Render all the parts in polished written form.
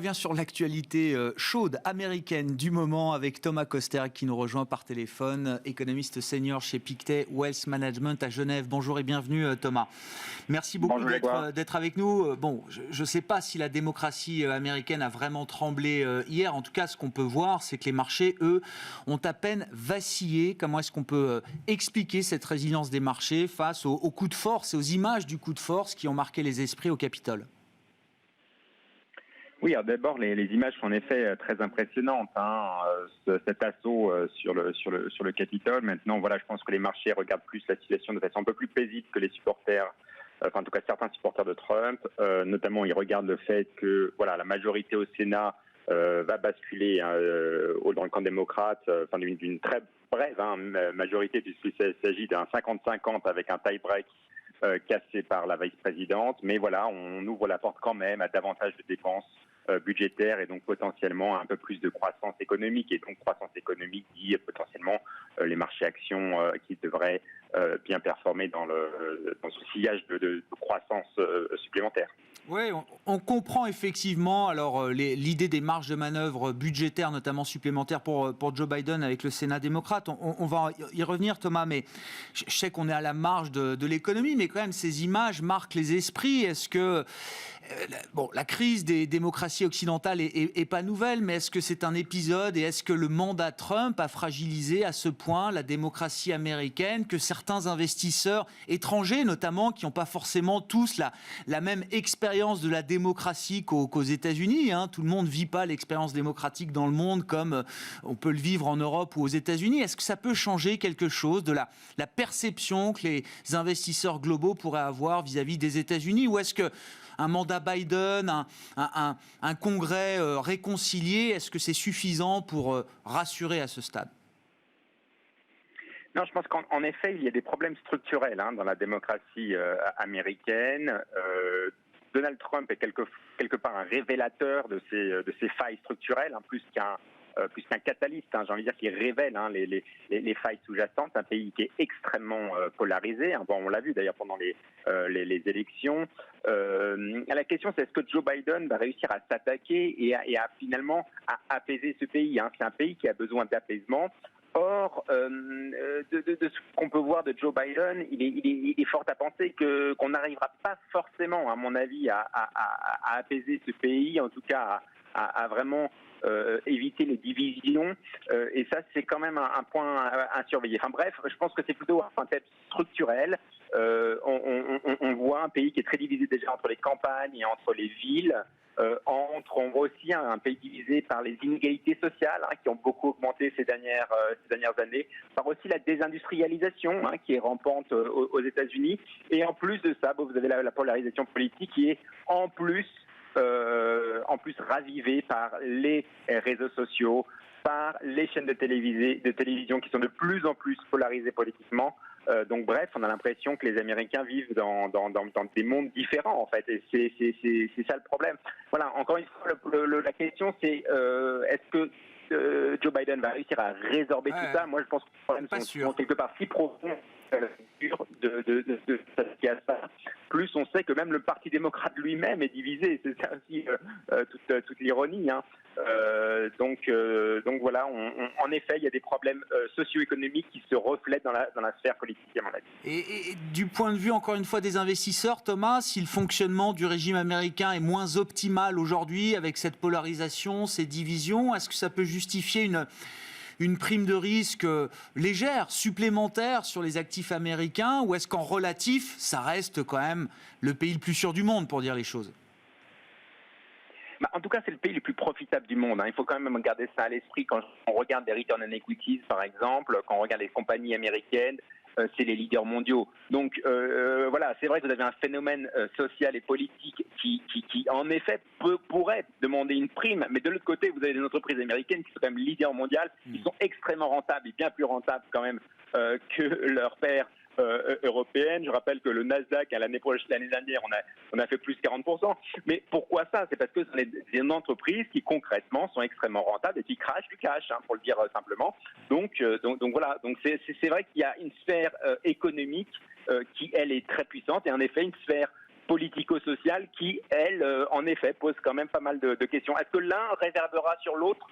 revient sur l'actualité chaude américaine du moment avec Thomas Koster qui nous rejoint par téléphone, économiste senior chez Pictet Wealth Management à Genève. Bonjour et bienvenue Thomas. Merci beaucoup d'être avec nous. Bon, je ne sais pas si la démocratie américaine a vraiment tremblé hier. En tout cas, ce qu'on peut voir, c'est que les marchés, eux, ont à peine vacillé. Comment est-ce qu'on peut expliquer cette résilience des marchés face au coup de force et aux images du coup de force qui ont marqué les esprits au Capitole? Oui, alors d'abord les images sont en effet très impressionnantes. Cet assaut sur le Capitole. Maintenant, voilà, je pense que les marchés regardent plus la situation de façon un peu plus paisible que les supporters. Enfin, en tout cas, certains supporters de Trump. Notamment, ils regardent le fait que voilà, la majorité au Sénat va basculer dans le camp démocrate, d'une très brève majorité, puisqu'il s'agit d'un 50-50 avec un tie-break cassé par la vice-présidente. Mais voilà, on ouvre la porte quand même à davantage de dépenses budgétaire et donc potentiellement un peu plus de croissance économique. Et donc croissance économique dit potentiellement les marchés actions qui devraient bien performer dans ce sillage de croissance supplémentaire. Oui, on comprend effectivement alors l'idée des marges de manœuvre budgétaires, notamment supplémentaires pour Joe Biden avec le Sénat démocrate. On va y revenir, Thomas, mais je sais qu'on est à la marge de l'économie, mais quand même ces images marquent les esprits. Est-ce que la crise des démocraties occidentales est pas nouvelle, mais est-ce que c'est un épisode et est-ce que le mandat Trump a fragilisé à ce point la démocratie américaine que certains investisseurs étrangers, notamment, qui n'ont pas forcément tous la même expérience de la démocratie qu'aux États-Unis. Tout le monde ne vit pas l'expérience démocratique dans le monde comme on peut le vivre en Europe ou aux États-Unis. Est-ce que ça peut changer quelque chose de la perception que les investisseurs globaux pourraient avoir vis-à-vis des États-Unis, ou est-ce que un mandat Biden, un congrès réconcilié, est-ce que c'est suffisant pour rassurer à ce stade? Non, je pense qu'en effet, il y a des problèmes structurels dans la démocratie américaine. Donald Trump est quelque part un révélateur de ces failles structurelles, plus qu'un catalyste, j'ai envie de dire, qui révèle les failles sous-jacentes. Un pays qui est extrêmement polarisé. On l'a vu d'ailleurs pendant les élections. La question, c'est est-ce que Joe Biden va réussir à s'attaquer et à finalement à apaiser ce pays. C'est un pays qui a besoin d'apaisement. Or, de ce qu'on peut voir de Joe Biden, il est fort à penser qu'on n'arrivera pas forcément, à mon avis, à apaiser ce pays, en tout cas à vraiment éviter les divisions. Et ça, c'est quand même un point à surveiller. Enfin bref, je pense que c'est plutôt un thème structurel. On voit un pays qui est très divisé déjà entre les campagnes et entre les villes. On voit aussi un pays divisé par les inégalités sociales qui ont beaucoup augmenté ces dernières années, par aussi la désindustrialisation qui est rampante aux États-Unis. Et en plus de ça, vous avez la polarisation politique qui est en plus ravivée par les réseaux sociaux, par les chaînes de télévision qui sont de plus en plus polarisées politiquement. Donc bref, on a l'impression que les Américains vivent dans des mondes différents en fait, et c'est ça le problème. Voilà, encore une fois, la question c'est est-ce que Joe Biden va réussir à résorber tout ça? Moi, je pense que les problèmes sont quelque part si profonds de ce qu'il y a ça. Plus on sait que même le Parti démocrate lui-même est divisé. C'est ça aussi toute l'ironie. Donc voilà, en effet, il y a des problèmes socio-économiques qui se reflètent dans la sphère politique, à mon avis. Et du point de vue, encore une fois, des investisseurs, Thomas, si le fonctionnement du régime américain est moins optimal aujourd'hui, avec cette polarisation, ces divisions, est-ce que ça peut justifier une prime de risque légère, supplémentaire sur les actifs américains, ou est-ce qu'en relatif, ça reste quand même le pays le plus sûr du monde, pour dire les choses? En tout cas, c'est le pays le plus profitable du monde. Il faut quand même garder ça à l'esprit quand on regarde les return on equities, par exemple, quand on regarde les compagnies américaines, c'est les leaders mondiaux. Donc voilà, c'est vrai que vous avez un phénomène social et politique qui en effet pourrait demander une prime, mais de l'autre côté, vous avez des entreprises américaines qui sont quand même leaders mondiales, qui sont extrêmement rentables et bien plus rentables quand même que leurs pairs européenne. Je rappelle que le Nasdaq, l'année dernière, on a fait plus 40%. Mais pourquoi ça? C'est parce que ce sont des entreprises qui concrètement sont extrêmement rentables et qui crachent du cash, pour le dire simplement. Donc voilà. Donc c'est vrai qu'il y a une sphère économique qui, elle, est très puissante, et en effet une sphère politico-sociale qui, elle, en effet, pose quand même pas mal de questions. Est-ce que l'un réverbera sur l'autre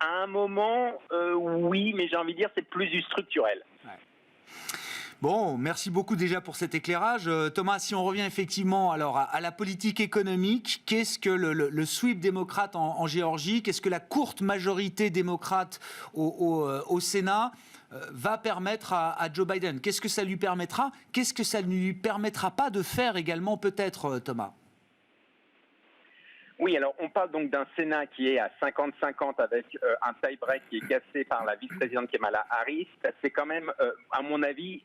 à un moment, oui, mais j'ai envie de dire c'est plus du structurel. Ouais. Bon, merci beaucoup déjà pour cet éclairage. Thomas, si on revient effectivement alors à la politique économique, qu'est-ce que le sweep démocrate en Géorgie, qu'est-ce que la courte majorité démocrate au Sénat va permettre à Joe Biden? Qu'est-ce que ça lui permettra? Qu'est-ce que ça ne lui permettra pas de faire également peut-être, Thomas? Oui, alors on parle donc d'un Sénat qui est à 50-50 avec un tie-break qui est cassé par la vice-présidente Kamala Harris. C'est quand même, à mon avis,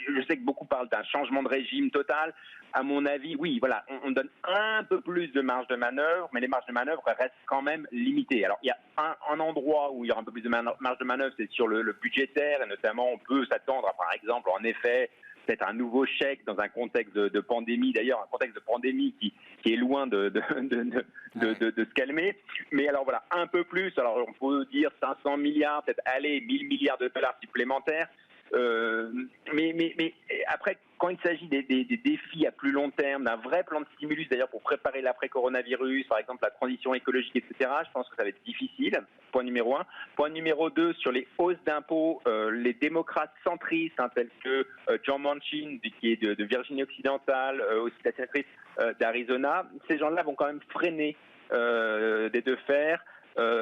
je sais que beaucoup parlent d'un changement de régime total. À mon avis, oui, voilà, on donne un peu plus de marge de manœuvre, mais les marges de manœuvre restent quand même limitées. Alors il y a un endroit où il y aura un peu plus de marge de manœuvre, c'est sur le budgétaire, et notamment on peut s'attendre à, par exemple, en effet, peut-être un nouveau chèque dans un contexte de pandémie, d'ailleurs un contexte de pandémie qui est loin de se calmer. Mais alors voilà, un peu plus, alors on peut dire 500 milliards, peut-être 1000 milliards de dollars supplémentaires. Mais après, quand il s'agit des défis à plus long terme, d'un vrai plan de stimulus d'ailleurs pour préparer l'après-coronavirus, par exemple la transition écologique, etc., je pense que ça va être difficile, point numéro 1. Point numéro 2, sur les hausses d'impôts, les démocrates centristes, tels que John Manchin, qui est de Virginie-Occidentale, aussi la sénatrice d'Arizona, ces gens-là vont quand même freiner des deux fers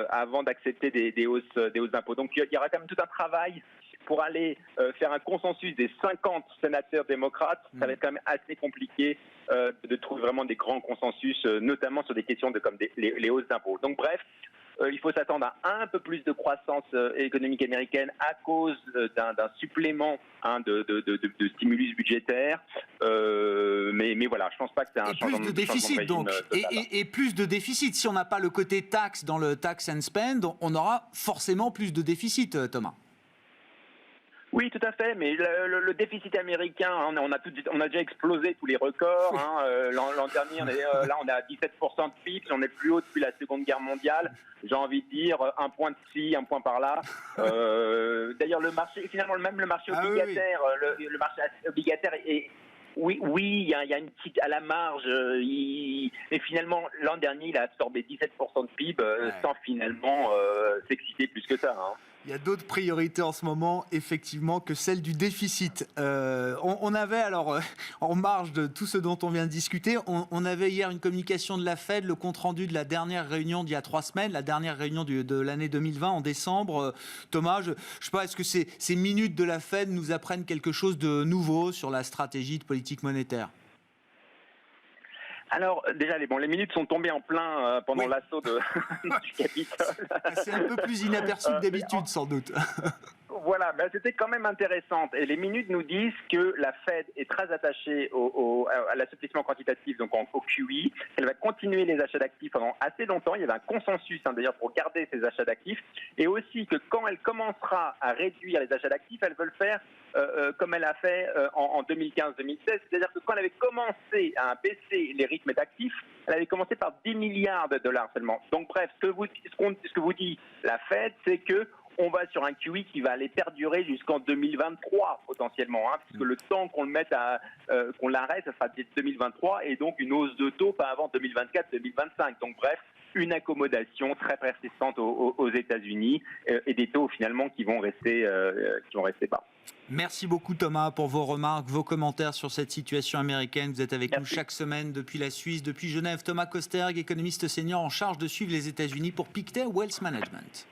avant d'accepter des hausses d'impôts. Donc il y aura quand même tout un travail pour aller faire un consensus des 50 sénateurs démocrates. Ça va être quand même assez compliqué de trouver vraiment des grands consensus, notamment sur des questions comme les hausses d'impôts. Donc bref, il faut s'attendre à un peu plus de croissance économique américaine à cause d'un supplément de stimulus budgétaire. Mais voilà, je ne pense pas que c'est un changement plus de déficit donc. Et plus de déficit. Si on n'a pas le côté taxe dans le tax and spend, on aura forcément plus de déficit, Thomas. Oui, tout à fait, mais le déficit américain, on a déjà explosé tous les records. L'an dernier, on est à 17% de PIB, on est plus haut depuis la Seconde Guerre mondiale. J'ai envie de dire un point de ci, un point par là. D'ailleurs, le marché obligataire, le marché obligataire est... Oui, il y a une petite à la marge. Mais finalement, l'an dernier, il a absorbé 17% de PIB sans finalement s'exciter plus que ça. Il y a d'autres priorités en ce moment, effectivement, que celle du déficit. On avait, alors, en marge de tout ce dont on vient de discuter, on avait hier une communication de la Fed, le compte-rendu de la dernière réunion d'il y a 3 semaines, la dernière réunion de l'année 2020, en décembre. Thomas, je ne sais pas, est-ce que ces minutes de la Fed nous apprennent quelque chose de nouveau sur la stratégie de politique monétaire ? Alors, déjà, les minutes sont tombées en plein pendant l'assaut du Capitole. C'est un peu plus inaperçu que d'habitude, sans doute. Voilà, c'était quand même intéressant. Et les minutes nous disent que la Fed est très attachée à l'assouplissement quantitatif, donc au QE. Elle va continuer les achats d'actifs pendant assez longtemps. Il y avait un consensus, d'ailleurs, pour garder ces achats d'actifs. Et aussi que quand elle commencera à réduire les achats d'actifs, elle veut le faire comme elle a fait en 2015-2016. C'est-à-dire que quand elle avait commencé à baisser les rythmes d'actifs, elle avait commencé par 10 milliards de dollars seulement. Donc bref, ce que vous dit la Fed, c'est que on va sur un QE qui va aller perdurer jusqu'en 2023 potentiellement, puisque le temps qu'on le mette qu'on l'arrête, ça sera 2023, et donc une hausse de taux pas avant 2024-2025. Donc bref, une accommodation très persistante aux États-Unis et des taux finalement qui vont rester bas. Merci beaucoup Thomas pour vos remarques, vos commentaires sur cette situation américaine. Vous êtes avec nous chaque semaine depuis la Suisse, depuis Genève. Thomas Kosterg, économiste senior en charge de suivre les États-Unis pour Pictet Wealth Management.